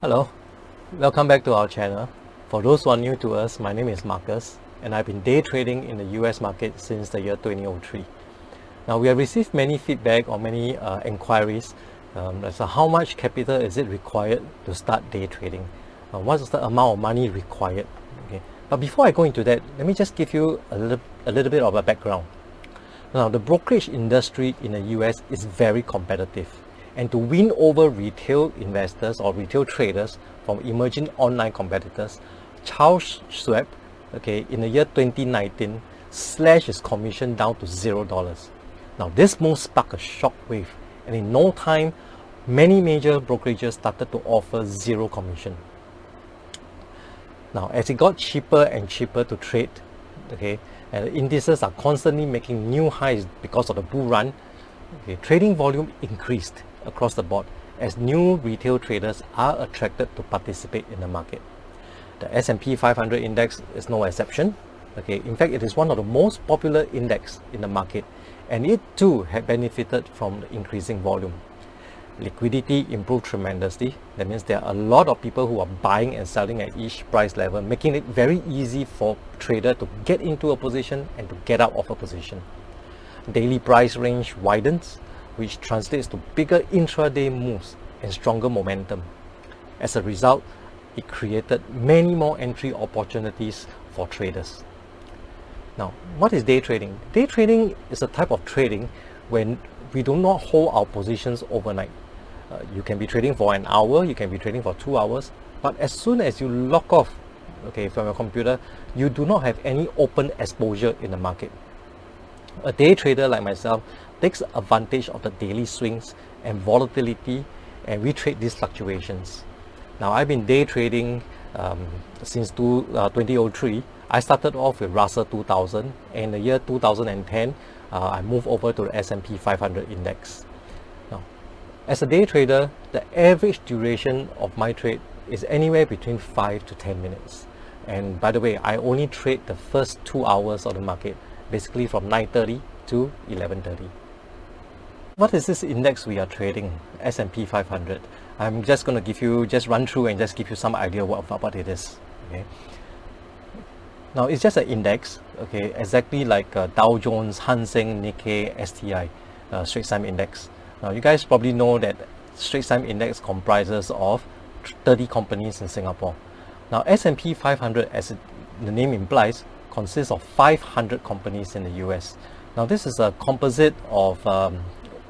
Hello, welcome back to our channel. For those who are new to us, my name is Marcus and I've been day trading in the US market since the year 2003. Now we have received many feedback or many inquiries as to how much capital is it required to start day trading. What is the amount of money required? Okay. But before I go into that, let me just give you a little bit of a background. Now the brokerage industry in the US is very competitive. And to win over retail investors or retail traders from emerging online competitors, Charles Schwab, in the year 2019, slashed his commission down to $0. Now this move sparked a shockwave, and in no time, many major brokerages started to offer zero commission. Now as it got cheaper and cheaper to trade, and the indices are constantly making new highs because of the bull run, trading volume increased across the board as new retail traders are attracted to participate in the market. The S&P 500 index is no exception. In fact, it is one of the most popular index in the market, and it too had benefited from the increasing volume. Liquidity improved tremendously. That means there are a lot of people who are buying and selling at each price level, making it very easy for trader to get into a position and to get out of a position. Daily price range widens, which translates to bigger intraday moves and stronger momentum. As a result, it created many more entry opportunities for traders. Now, what is day trading? Day trading is a type of trading when we do not hold our positions overnight. You can be trading for an hour, you can be trading for 2 hours, but as soon as you log off from your computer, you do not have any open exposure in the market. A day trader like myself takes advantage of the daily swings and volatility, and we trade these fluctuations. Now I've been day trading since 2003. I started off with Russell 2000, and in the year 2010 I moved over to the S&P 500 index. Now, as a day trader, the average duration of my trade is anywhere between 5 to 10 minutes. And by the way, I only trade the first 2 hours of the market, basically from 9:30 to 11:30. What is this index we are trading, S&P 500? I'm just going to run through and just give you some idea what it is. Now it's just an index, exactly like Dow Jones, Hang Seng, Nikkei, STI, Straits Times Index. Now you guys probably know that Straits Times Index comprises of 30 companies in Singapore. Now S&P 500, as the name implies, consists of 500 companies in the US. Now this is a composite of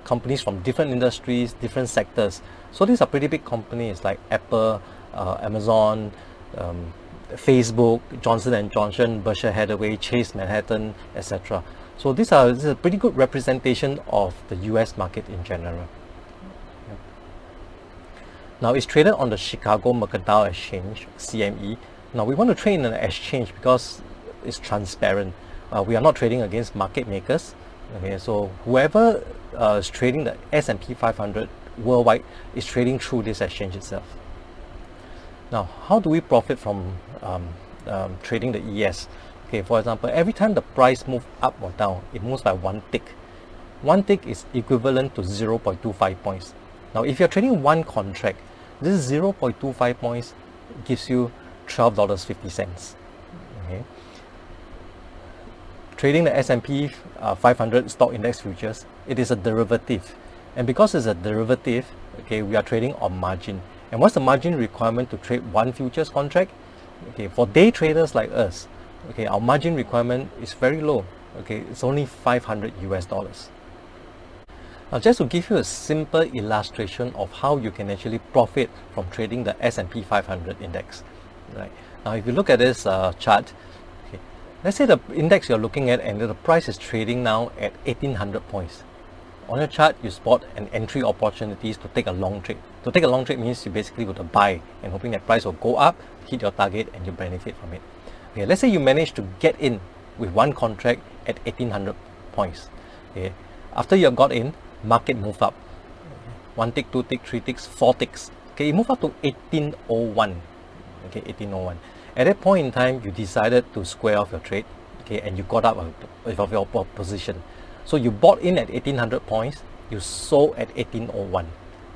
companies from different industries, different sectors. So these are pretty big companies like Apple, Amazon, Facebook, Johnson & Johnson, Berkshire Hathaway, Chase Manhattan, etc. So this is a pretty good representation of the US market in general. Now it's traded on the Chicago Mercantile Exchange, CME. Now we want to trade in an exchange because it's transparent. We are not trading against market makers. So whoever is trading the S&P 500 worldwide is trading through this exchange itself. Now, how do we profit from trading the ES? For example, every time the price moves up or down, it moves by 1 tick. 1 tick is equivalent to 0.25 points. Now, if you're trading one contract, this 0.25 points gives you $12.50. Trading the S&P 500 stock index futures, it is a derivative, and because it's a derivative, we are trading on margin. And what's the margin requirement to trade one futures contract? For day traders like us, our margin requirement is very low. It's only $500 US. Now, just to give you a simple illustration of how you can actually profit from trading the S&P 500 index. Now, if you look at this chart. Let's say the index you're looking at and the price is trading now at 1800 points. On your chart, you spot an entry opportunities to take a long trade. To take a long trade means you basically would buy and hoping that price will go up, hit your target, and you benefit from it. Let's say you manage to get in with one contract at 1800 points. After you have got in, market move up. 1 tick, 2 tick, 3 ticks, 4 ticks. It move up to 1801. 1801. At that point in time, you decided to square off your trade, and you got out of your position. So you bought in at 1800 points, you sold at 1801.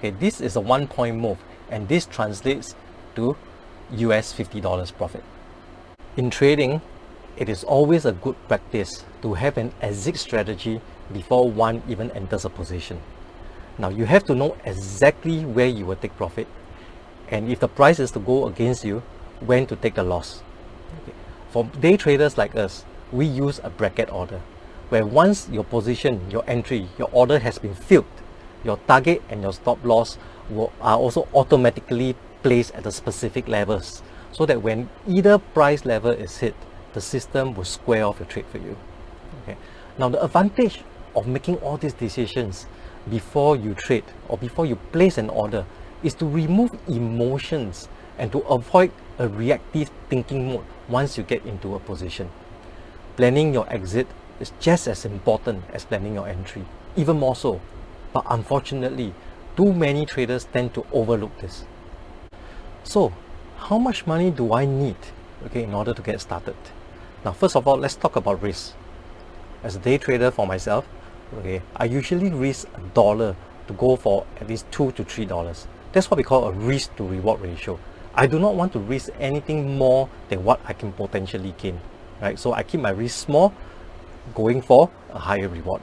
This is a 1 point move, and this translates to US $50 profit. In trading, it is always a good practice to have an exit strategy before one even enters a position. Now you have to know exactly where you will take profit, and if the price is to go against you, when to take the loss. Okay. For day traders like us, we use a bracket order, where once your position, your entry, your order has been filled, your target and your stop loss are also automatically placed at the specific levels, so that when either price level is hit, the system will square off your trade for you. Okay. Now the advantage of making all these decisions before you trade or before you place an order is to remove emotions and to avoid a reactive thinking mode once you get into a position. Planning your exit is just as important as planning your entry, even more so. But unfortunately, too many traders tend to overlook this. So, how much money do I need, okay, in order to get started? Now, first of all, let's talk about risk. As a day trader for myself, okay, I usually risk $1 to go for at least $2 to $3. That's what we call a risk to reward ratio. I do not want to risk anything more than what I can potentially gain, right? So I keep my risk small, going for a higher reward.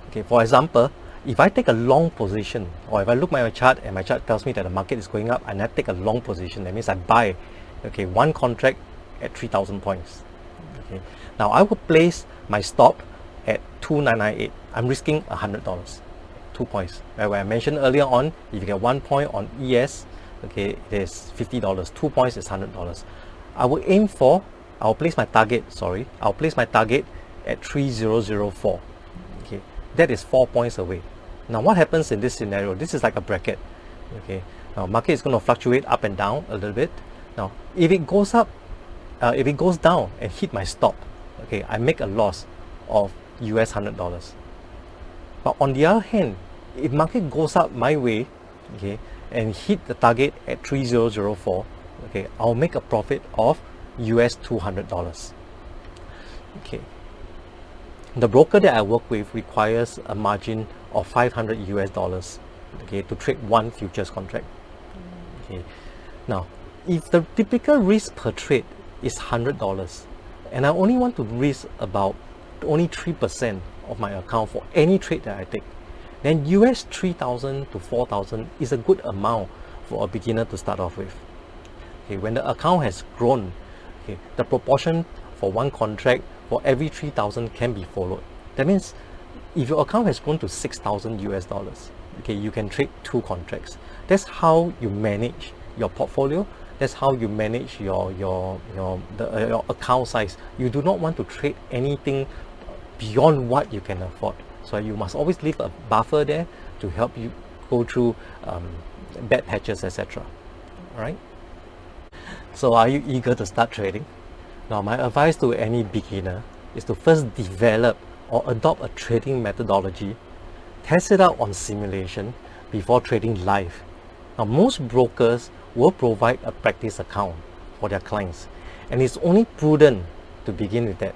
Okay, for example, if I take a long position, or if I look at my chart and my chart tells me that the market is going up and I take a long position, that means I buy, okay, one contract at 3,000 points. Okay, now I will place my stop at 2,998. I'm risking $100, 2 points. Right, where I mentioned earlier on, if you get 1 point on ES, okay, it is $50. 2 points is $100. I'll place my target at 3004. Okay, that is 4 points away. Now what happens in this scenario? This is like a bracket. Okay, now market is going to fluctuate up and down a little bit. Now if it goes up, if it goes down and hit my stop, okay, I make a loss of US $100. But on the other hand, if market goes up my way, okay, and hit the target at 3004, okay, I'll make a profit of US $200. Okay, the broker that I work with requires a margin of 500 US dollars, okay, to trade one futures contract. Okay, now if the typical risk per trade is $100 and I only want to risk about only 3% of my account for any trade that I take, then US 3,000 to 4,000 is a good amount for a beginner to start off with. Okay, when the account has grown, okay, the proportion for one contract for every 3,000 can be followed. That means if your account has grown to 6,000 US dollars, okay, you can trade 2 contracts. That's how you manage your portfolio. That's how you manage your account size. You do not want to trade anything beyond what you can afford. So you must always leave a buffer there to help you go through bad patches, etc. All right. So are you eager to start trading? Now my advice to any beginner is to first develop or adopt a trading methodology, test it out on simulation before trading live. Now most brokers will provide a practice account for their clients, and it's only prudent to begin with that.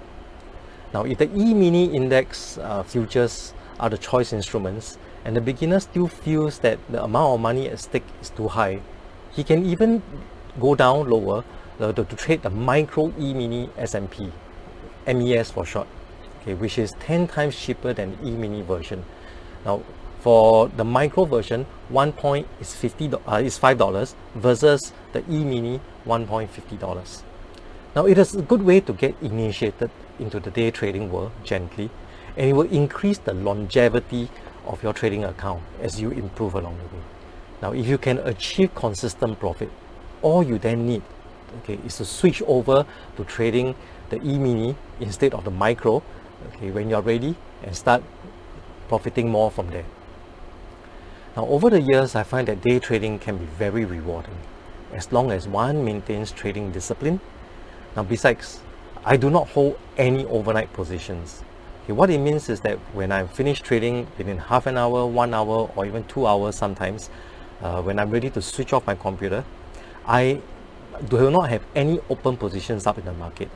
Now if the E-mini index futures are the choice instruments and the beginner still feels that the amount of money at stake is too high, he can even go down lower to trade the micro E-mini S&P, MES for short, okay, which is 10 times cheaper than E-mini version. Now for the micro version, 1 point is $5 versus the E-mini 1 point $50. Now it is a good way to get initiated into the day trading world gently, and it will increase the longevity of your trading account as you improve along the way. Now if you can achieve consistent profit, all you then need, okay, is to switch over to trading the E-mini instead of the micro, okay, when you're ready, and start profiting more from there. Now over the years, I find that day trading can be very rewarding as long as one maintains trading discipline. Now besides, I do not hold any overnight positions. Okay, what it means is that when I'm finished trading within half an hour, 1 hour, or even 2 hours sometimes, when I'm ready to switch off my computer, I do not have any open positions up in the market.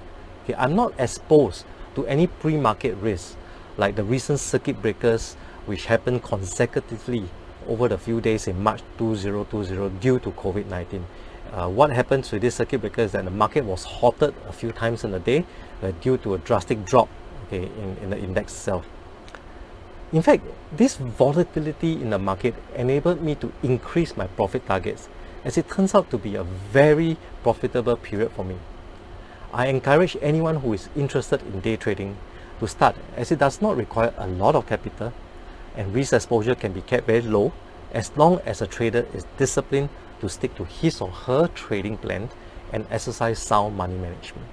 Okay, I'm not exposed to any pre-market risk like the recent circuit breakers which happened consecutively over the few days in March 2020 due to COVID-19. What happens with this circuit breaker is that the market was halted a few times in a day due to a drastic drop, okay, in the index itself. In fact, this volatility in the market enabled me to increase my profit targets, as it turns out to be a very profitable period for me. I encourage anyone who is interested in day trading to start, as it does not require a lot of capital and risk exposure can be kept very low as long as a trader is disciplined to stick to his or her trading plan and exercise sound money management.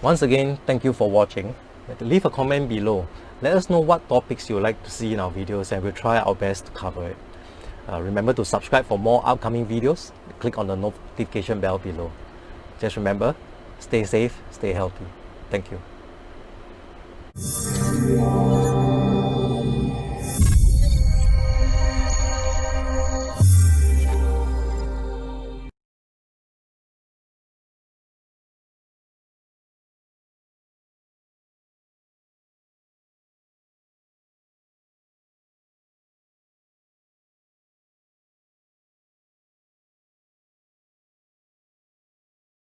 Once again, thank you for watching. Leave a comment below. Let us know what topics you would like to see in our videos and we'll try our best to cover it. Remember to subscribe for more upcoming videos. Click on the notification bell below. Just remember, stay safe, stay healthy. Thank you.